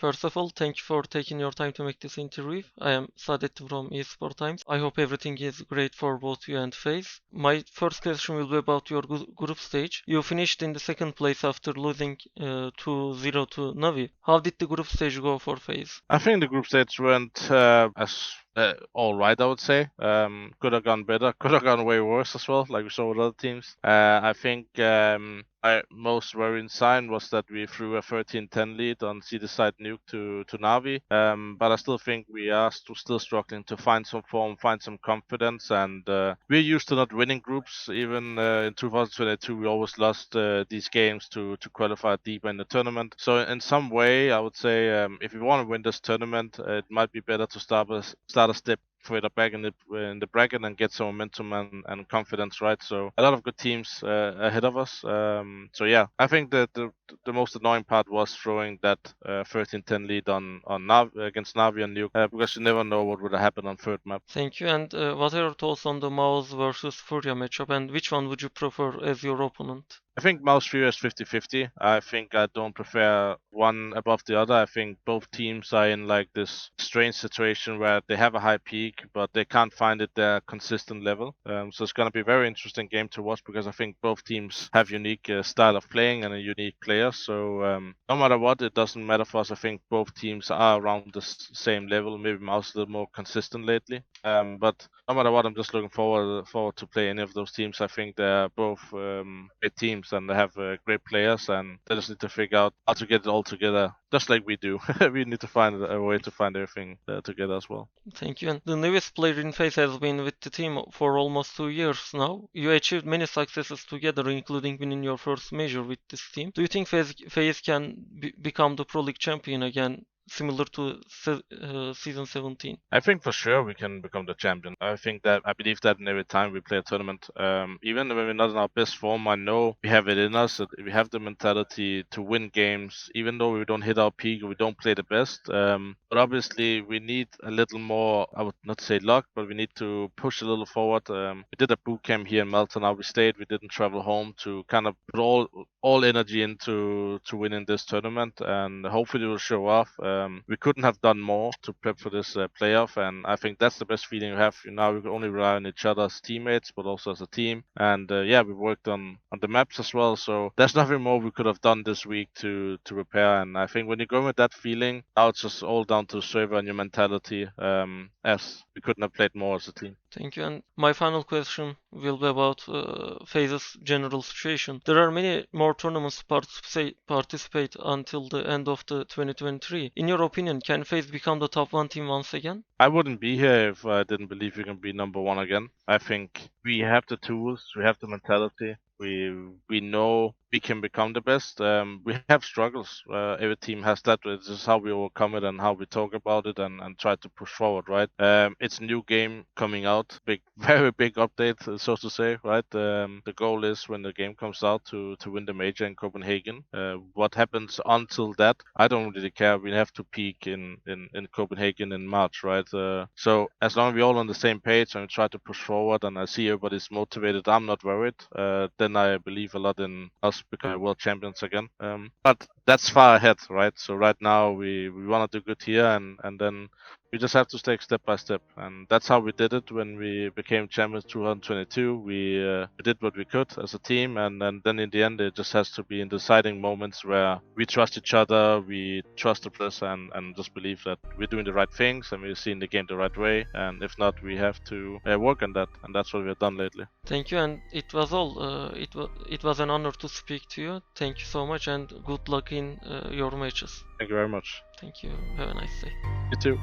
First of all, thank you for taking your time to make this interview. I am Saadettin from Esportimes. I hope everything is great for both you and FaZe. My first question will be about your group stage. You finished in the second place after losing 2-0 to Navi. How did the group stage go for FaZe? I think the group stage went as all right, I would say. Could have gone better, could have gone way worse as well, like we saw with other teams. I think my most worrying sign was that we threw a 13-10 lead on CD side nuke to Navi. But I still think we are still struggling to find some form, find some confidence, and we're used to not winning groups. Even in 2022, we always lost these games to qualify deeper in the tournament. So in some way, I would say if we want to win this tournament, it might be better to start a step further back in the bracket and get some momentum and confidence, right? So a lot of good teams ahead of us. So yeah, I think that the most annoying part was throwing that 13-10 lead on against Navi and Nuke because you never know what would have happened on third map. Thank you. And what are your thoughts on the Mouse versus Furia matchup, and which one would you prefer as your opponent? I think Mouse Fury is 50-50. I think I don't prefer one above the other. I think both teams are in like this strange situation where they have a high peak, but they can't find it their consistent level. So it's going to be a very interesting game to watch because I think both teams have unique style of playing and a unique player. So no matter what, it doesn't matter for us. I think both teams are around the same level. Maybe Mouse a little more consistent lately. But no matter what, I'm just looking forward to play any of those teams. I think they're both great teams and they have great players, and they just need to figure out how to get it all together, just like we do. We need to find a way to find everything together as well. Thank you. And the newest player in FaZe has been with the team for almost 2 years now. You achieved many successes together, including winning your first major with this team. Do you think FaZe can become the Pro League champion again, similar to season 17? I think for sure we can become the champion. I believe that in every time we play a tournament. Even when we're not in our best form, I know we have it in us. That we have the mentality to win games, even though we don't hit our peak or we don't play the best. But obviously we need a little more, I would not say luck, but we need to push a little forward. We did a boot camp here in Malta. Now we stayed. We didn't travel home to kind of put all energy into winning this tournament, and hopefully it will show off. We couldn't have done more to prep for this playoff, and I think that's the best feeling you have. Now we can only rely on each other as teammates, but also as a team. And yeah, we worked on the maps as well, so there's nothing more we could have done this week to prepare. And I think when you go with that feeling, now it's just all down to the server and your mentality, as we couldn't have played more as a team. Thank you. And my final question will be about FaZe's general situation. There are many more tournaments to participate until the end of the 2023. In your opinion, can FaZe become the top 1 team once again? I wouldn't be here if I didn't believe we can be number 1 again. I think we have the tools, we have the mentality. We know we can become the best. We have struggles. Every team has that. It's just how we overcome it and how we talk about it and try to push forward, right? It's a new game coming out, very big update, so to say, right? The goal is when the game comes out to win the major in Copenhagen. What happens until that, I don't really care. We have to peak in Copenhagen in March, right? So as long as we're all on the same page and we try to push forward and I see everybody's motivated, I'm not worried. Then I believe a lot in us becoming world champions again. But that's far ahead, right? So right now we want to do good here, and then we just have to take step by step, and that's how we did it when we became champions 2022. We did what we could as a team, and then in the end it just has to be in deciding moments where we trust each other, we trust the players, and just believe that we're doing the right things and we're seeing the game the right way. And if not, we have to work on that, and that's what we've done lately. Thank you, and it was all. It was an honor to speak to you. Thank you so much, and good luck in your matches. Thank you very much. Thank you. Have a nice day. You too.